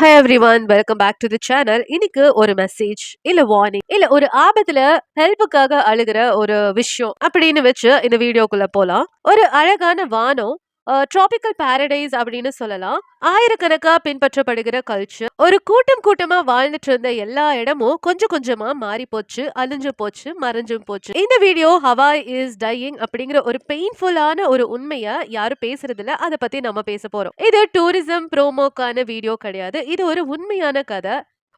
Hi everyone, welcome back to the channel. இன்னைக்கு ஒரு message இல்ல வார்னிங் இல்ல ஒரு ஆபத்துல ஹெல்ப்புக்காக அழுகிற ஒரு விஷயம் அப்படின்னு வச்சு இந்த வீடியோக்குள்ள போலாம். ஒரு அழகான வானம், டிராபிக்கல் பாரடைஸ் அப்படின்னு சொல்லலாம். ஆயிரக்கணக்கா பின்பற்றப்படுகிற கல்ச்சர், ஒரு கூட்டம் கூட்டமா வாழ்ந்துட்டு இருந்த எல்லா இடமும் கொஞ்சம் கொஞ்சமா மாறி போச்சு, அழிஞ்சு போச்சு, மறைஞ்சும் போச்சு. இந்த வீடியோ ஹவாய் இஸ் டையிங் அப்படிங்கிற ஒரு பெயின்ஃபுல்லான ஒரு உண்மைய யாரும் பேசுறது இல்ல, அதை பத்தி நம்ம பேச போறோம். இது டூரிசம் ப்ரோமோக்கான வீடியோ கிடையாது. இது ஒரு உண்மையான கதை.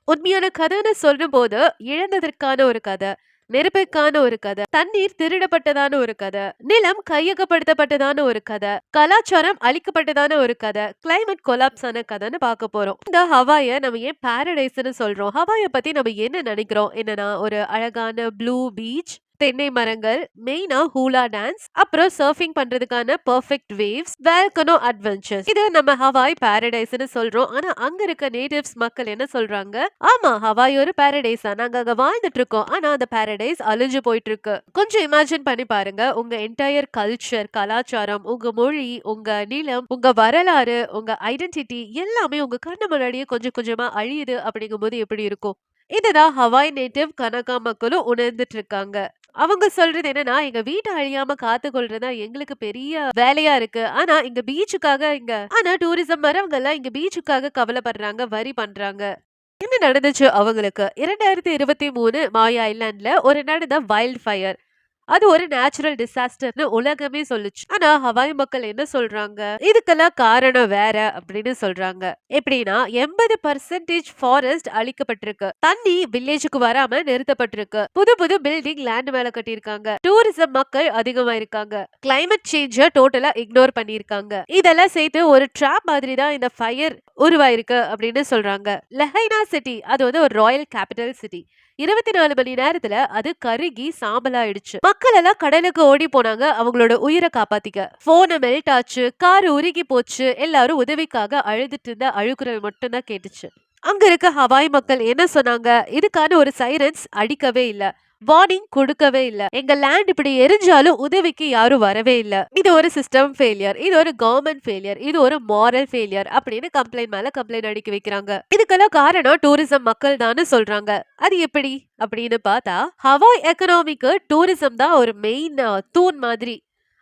உண்மையான கதைன்னு சொல்லும் போது இழந்ததற்கான ஒரு கதை, நெருப்புக்கான ஒரு கதை, தண்ணீர் திருடப்பட்டதான ஒரு கதை, நிலம் கையகப்படுத்தப்பட்டதான ஒரு கதை, கலாச்சாரம் அழிக்கப்பட்டதான ஒரு கதை, கிளைமேட் கொலாப்ஸ் ஆன கதைன்னு பார்க்க போறோம். இந்த ஹவாய நம்ம ஏன் பாரடைஸ்னு சொல்றோம்? ஹவாய பத்தி நம்ம என்ன நினைக்கிறோம்? என்னன்னா, ஒரு அழகான ப்ளூ பீச், தென்னை மரங்கள், மெயினா ஹூலா டான்ஸ், அப்புறம் சர்ஃபிங் பண்றதுக்கான பெர்ஃபெக்ட் வேவ்ஸ், வேல்கனோ அட்வென்ச்சர்ஸ். இது நம்ம ஹவாய் பாரடைஸ்னு சொல்றோம். ஆனா அங்க இருக்க நேட்டிவ்ஸ் மக்கள் என்ன சொல்றாங்க? ஆமா, ஹவாய் ஒரு பாரடைஸ், நாங்க அங்க வாழ்ந்துட்டு இருக்கோம். ஆனா அந்த பாரடைஸ் அழிஞ்சு போயிட்டு இருக்கு. கொஞ்சம் இமேஜின் பண்ணி பாருங்க. உங்க என்டையர் கல்ச்சர், கலாச்சாரம், உங்க மொழி, உங்க நிலம், உங்க வரலாறு, உங்க ஐடென்டிட்டி எல்லாமே உங்க கண்ணு முன்னாடியே கொஞ்சம் கொஞ்சமா அழியுது அப்படிங்கும்போது எப்படி இருக்கும்? இதுதான் ஹவாய் நேட்டிவ் கனகா மக்களும் உணர்ந்துட்டு இருக்காங்க. அவங்க சொல்றது என்னன்னா, எங்க வீட்டை அழியாம காத்துக்கொள்றதா எங்களுக்கு பெரிய வேலையா இருக்கு. ஆனா டூரிசம் வரவங்க எல்லாம் இங்க பீச்சுக்காக கவலைப்படுறாங்க, வரி பண்றாங்க. என்ன நடந்துச்சு அவங்களுக்கு? 2023 மாயா ஐலாண்ட்ல ஒரு நடந்த வைல்ட் ஃபயர். அது ஒரு நேச்சுரல் டிசாஸ்டர்னு உலகமே சொல்லுச்சு. ஆனா ஹவாய் மக்கள் என்ன சொல்றாங்க? இதுக்கெல்லாம் காரணம் வேற அப்படின்னு சொல்றாங்க. எப்படின்னா, 80% ஃபாரஸ்ட் அழிக்கப்பட்டிருக்கு, தண்ணி வில்லேஜுக்கு வராம நிறுத்தப்பட்டிருக்கு, புது புது பில்டிங் லேண்ட் மேல கட்டியிருக்காங்க, டூரிசம் மக்கள் அதிகமா இருக்காங்க, கிளைமேட் சேஞ்ச டோட்டலா இக்னோர் பண்ணிருக்காங்க. இதெல்லாம் சேர்த்து ஒரு ட்ராப் மாதிரி தான் இந்த ஃபயர் உருவாயிருக்கு அப்படின்னு சொல்றாங்க. லெஹைனா சிட்டி, அது வந்து ஒரு ராயல் கேபிட்டல் சிட்டி, 24 மணி நேரத்துல அது கருகி சாம்பலாயிடுச்சு. மக்கள் எல்லாம் கடலுக்கு ஓடி போனாங்க அவங்களோட உயிரை காப்பாத்திக்க. போன மெல்ட் ஆச்சு, கார் உருகி போச்சு, எல்லாரும் உதவிக்காக அழுதுட்டு இருந்த அழுகுரல் மட்டும்தான் கேட்டுச்சு. அங்க இருக்க ஹவாய் மக்கள் என்ன சொன்னாங்க? இதுக்கான ஒரு சைரன்ஸ் அடிக்கவே இல்ல, வார்னிங் கொடுக்கவே இல்ல, எங்க லேண்ட் இப்படி எரிஞ்சாலும் உதவிக்கு யாரும் வரவே இல்ல. இது ஒரு சிஸ்டம் ஃபெயிலியர், இது ஒரு கவர்மெண்ட் ஃபெயிலியர், இது ஒரு மாரல் ஃபெயிலியர் அப்படின்னு கம்ப்ளைண்ட் மேல கம்ப்ளைண்ட் அடிக்க வைக்கிறாங்க. இதுக்கெல்லாம் காரணம் டூரிசம் மக்கள் தான் சொல்றாங்க. அது எப்படி அப்படின்னு பார்த்தா, ஹவாய் எக்கனாமிக்கு டூரிசம் தான் ஒரு மெயின் தூண் மாதிரி.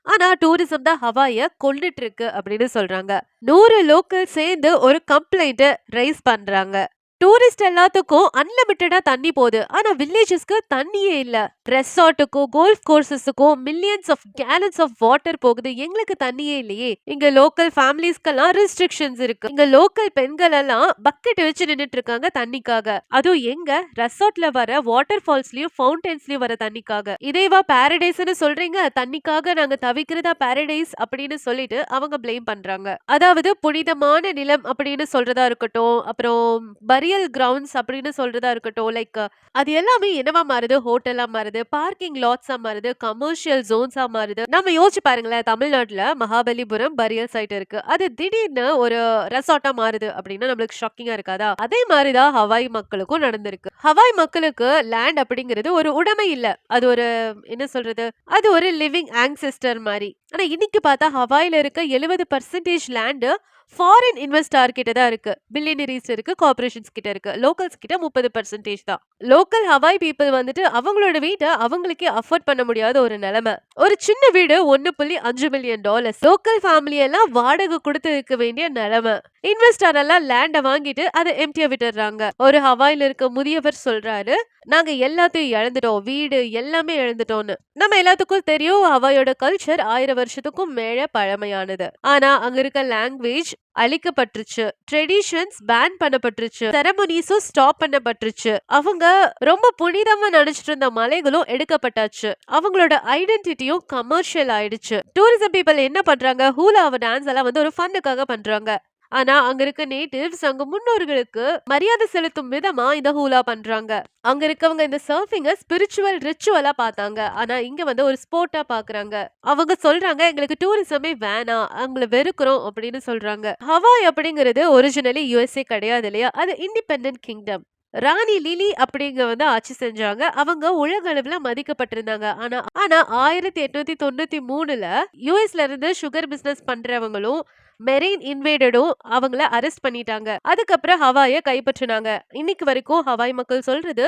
ஆனா டூரிசம் தான் ஹவாய கொண்டுட்டு இருக்கு அப்படின்னு சொல்றாங்க. 100 லோக்கல் சேர்ந்து ஒரு கம்ப்ளைண்ட் ரைஸ் பண்றாங்க. டூரிஸ்ட் எல்லாத்துக்கும் அன்லிமிட்டடா தண்ணி போகுது, ஆனா வில்லேஜஸ்க்கு தண்ணியே இல்ல. ரெசார்ட்டுக்கும் கோல்ஃப் கோர்சஸுக்கும் millions of gallons of water போகுது, எங்களுக்கு தண்ணியே இல்லையே. இங்க லோக்கல் ஃபேமிலிஸ்க்கெல்லாம் ரெஸ்ட்ரிக்ஷன்ஸ் இருக்கு. இங்க லோக்கல் பெண்கள் எல்லாம் பக்கெட் வச்சு நின்னுட்டு இருக்காங்க தண்ணிக்காக. அதுவும் எங்க ரெசார்ட்ல வர வாட்டர் ஃபால்ஸ்லயும் ஃபவுண்டன்ஸ்லயும் வர தண்ணிக்காக. இதேவா பாரடைஸ்னு சொல்றீங்க? தண்ணிக்காக நாங்க தவிக்கிறதா பாரடைஸ் அப்படின்னு சொல்லிட்டு அவங்க பிளேம் பண்றாங்க. அதாவது புனிதமான நிலம் அப்படின்னு சொல்றதா இருக்கட்டும், அப்புறம் பரியல் கிரவுண்ட்ஸ் அப்படின்னு சொல்றதா இருக்கட்டும், லைக் அது எல்லாமே என்னவா மாறுது? ஹோட்டலா மாறுது, பார்க்கிங் லாட்ஸா மாறுது, கமர்ஷியல் ஜோன்ஸா மாறுது. நம்ம யோசிச்சு பாருங்களேன், தமிழ்நாட்டுல மகாபலிபுரம் பரியல் சைட் இருக்கு, அது திடீர்னு ஒரு ரெசார்ட்டா மாறுது அப்படின்னா நம்மளுக்கு ஷாக்கிங்கா இருக்காதா? அதே மாதிரிதான் ஹவாய் மக்களுக்கும் நடந்திருக்கு. ஹவாய் மக்களுக்கு லேண்ட் அப்படிங்கிறது ஒரு உடைமை இல்ல, அது ஒரு என்ன சொல்றது, அது ஒரு லிவிங் ஆங்செஸ்டர் மாதிரி. ஆனா இன்னைக்கு பார்த்தா ஹவாயில இருக்க 70% லேண்ட் ஃபாரின் இன்வெஸ்டார் கிட்ட தான் இருக்கு, பில்லியனரிஸ் இருக்கு, கார்பரேஷன்ஸ் கிட்ட இருக்கு. லோக்கல்ஸ் கிட்ட 30% தான். லோக்கல் ஹவாய் பீப்புள் வந்துட்டு அவங்களோட வீட்டை அவங்களுக்கே அஃபோர்ட் பண்ண முடியாத ஒரு நிலைமை. ஒரு சின்ன வீடு $1.5 மில்லியன். லோக்கல் ஃபேமிலி எல்லாம் வாடகை கொடுத்து இருக்க வேண்டிய நிலைமை. இன்வெஸ்டர் எல்லாம் லேண்ட வாங்கிட்டு அதை எம்டியா விட்டுறாங்க. ஒரு ஹவாயில இருக்க முதியவர் சொல்றாரு, நாங்க எல்லாத்தையும் இழந்துட்டோம், வீடு எல்லாமே இழந்துட்டோம்னு. நம்ம எல்லாத்துக்கும் தெரியும் ஹவாயோட கல்ச்சர் 1000 வருஷத்துக்கும் மேல பழமையானது. ஆனா அங்க இருக்க லாங்குவேஜ் அழிக்கப்பட்டுருச்சு, ட்ரெடிஷன்ஸ் பேன் பண்ணப்பட்டுருச்சு, செரமோனிஸும் ஸ்டாப் பண்ணப்பட்டுருச்சு, அவங்க ரொம்ப புனிதமா நினைச்சிட்டு இருந்த மலைகளும் எடுக்கப்பட்டாச்சு, அவங்களோட ஐடென்டிட்டியும் கமர்ஷியல் ஆயிடுச்சு. டூரிசம் பீப்புள் என்ன பண்றாங்க? ஹூலா டான்ஸ் எல்லாம் வந்து ஒரு ஃபன்னுக்காக பண்றாங்க. ஆனா அங்க இருக்க நேட்டிவ்ஸ் அங்க முன்னோர்களுக்கு மரியாதை செலுத்தும் விதமா இந்த ஹூலா பண்றாங்க. அங்க இருக்கவங்க இந்த சர்ஃபிங்க ஸ்பிரிச்சுவல் ரிச்சுவலா பார்த்தாங்க, ஆனா இங்க வந்து ஒரு ஸ்போர்ட்டா பாக்குறாங்க. அவங்க சொல்றாங்க, எங்களுக்கு டூரிசமே வேணாம், அவங்கள வெறுக்கிறோம் அப்படின்னு சொல்றாங்க. ஹவாய் அப்படிங்கிறது ஒரிஜினலி USA கிடையாது இல்லையா, அது இண்டிபெண்டன்ட் கிங்டம். ராணி லிலி அப்படிங்க வந்து ஆட்சி செஞ்சாங்க. அவங்க உலக அளவுல மதிக்கப்பட்டிருந்தாங்க. ஆனா ஆனா 1893ல யுஎஸ்ல இருந்து சுகர் பிசினஸ் பண்றவங்களும் மெரெய்ன் இன்வேடடும் அவங்கள அரெஸ்ட் பண்ணிட்டாங்க. அதுக்கப்புறம் ஹவாய கைப்பற்றினாங்க. இன்னைக்கு வரைக்கும் ஹவாய் மக்கள் சொல்றது,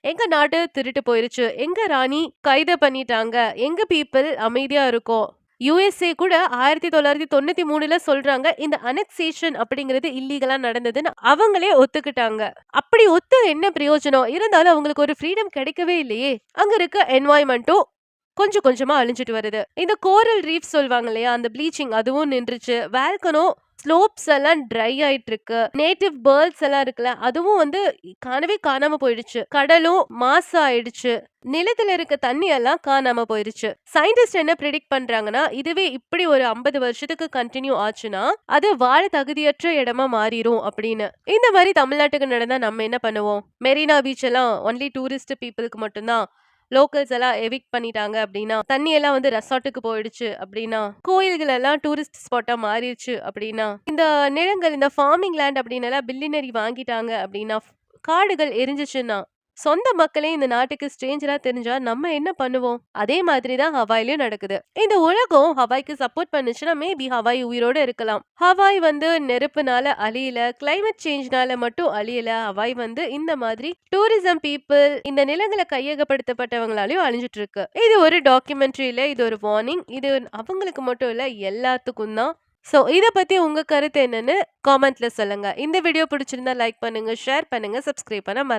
எங்க நாடு திருட்டு போயிருச்சு, எங்க ராணி கைது பண்ணிட்டாங்க, எங்க பீப்பிள் அமைதியா இருக்கோம். யுஎஸ்ஏ கூட 1993ல சொல்றாங்க இந்த அனெக்சேஷன் அப்படிங்கிறது இல்லீகலா நடந்ததுன்னு அவங்களே ஒத்துக்கிட்டாங்க. அப்படி ஒத்து என்ன பிரயோஜனம்? இருந்தாலும் அவங்களுக்கு ஒரு ஃப்ரீடம் கிடைக்கவே இல்லையே. அங்க இருக்க என்வாயன்மெண்ட்டும் கொஞ்சம் கொஞ்சமா அழிஞ்சிட்டு வருது. இந்த கோரல் ரீஃப் சொல்வாங்க இல்லையா, அந்த ப்ளீச்சிங் அதுவும் நின்றுச்சு. வால்கனோ ஸ்லோப்ஸ் எல்லாம் ட்ரை ஆயிட்டு இருக்கு. நேட்டிவ் பேர்ட்ஸ் எல்லாம் இருக்குல்ல, அதுவும் வந்து காணவே காணாம போயிடுச்சு. கடலும் மாசா ஆயிடுச்சு. நிலத்துல இருக்க தண்ணி எல்லாம் காணாம போயிருச்சு. சயின்டிஸ்ட் என்ன ப்ரிடிக்ட் பண்றாங்கன்னா, இதுவே இப்படி ஒரு 50 வருஷத்துக்கு கண்டினியூ ஆச்சுன்னா அது வாழ தகுதியற்ற இடமா மாறிடும் அப்படின்னு. இந்த மாதிரி தமிழ்நாட்டுக்கு நடந்தா நம்ம என்ன பண்ணுவோம்? மெரினா பீச் எல்லாம் ஒன்லி டூரிஸ்ட் பீப்புளுக்கு மட்டும்தான், லோக்கல்ஸ் எல்லாம் எவிக்ட் பண்ணிட்டாங்க அப்படின்னா, தண்ணி எல்லாம் வந்து ரெசார்ட்டுக்கு போயிடுச்சு அப்படின்னா, கோயில்கள் எல்லாம் டூரிஸ்ட் ஸ்பாட்டா மாறிடுச்சு அப்படின்னா, இந்த நிலங்கள் இந்த ஃபார்மிங் லேண்ட் அப்படின்னு எல்லாம் பில்லினரி வாங்கிட்டாங்க அப்படின்னா, காடுகள் எரிஞ்சிச்சுன்னா, சொந்த மக்களே இந்த நாட்டுக்கு ஸ்ட்ரேஞ்சரா தெரிஞ்சா நம்ம என்ன பண்ணுவோம்? அதே மாதிரி தான் ஹவாய்லயும் நடக்குது. இந்த உலகம் ஹவாய்க்கு சப்போர்ட் பண்ணுச்சுன்னா மேபி ஹவாய் உயிரோட இருக்கலாம். ஹவாய் வந்து நெருப்புனால அழியல, கிளைமேட் சேஞ்ச்னால மட்டும் அழியல. ஹவாய் வந்து இந்த மாதிரி டூரிசம் பீப்புள், இந்த நிலங்களை கையகப்படுத்தப்பட்டவங்களாலையும் அழிஞ்சிட்டு இருக்கு. இது ஒரு டாக்குமெண்ட்ரி இல்ல, இது ஒரு வார்னிங். இது அவங்களுக்கு மட்டும் இல்ல, எல்லாத்துக்கும் தான். சோ இத பத்தி உங்க கருத்து என்னன்னு காமெண்ட்ல சொல்லுங்க. இந்த வீடியோ பிடிச்சிருந்தா லைக் பண்ணுங்க, ஷேர் பண்ணுங்க, சப்ஸ்கிரைப் பண்ண மறந்துடாதீங்க.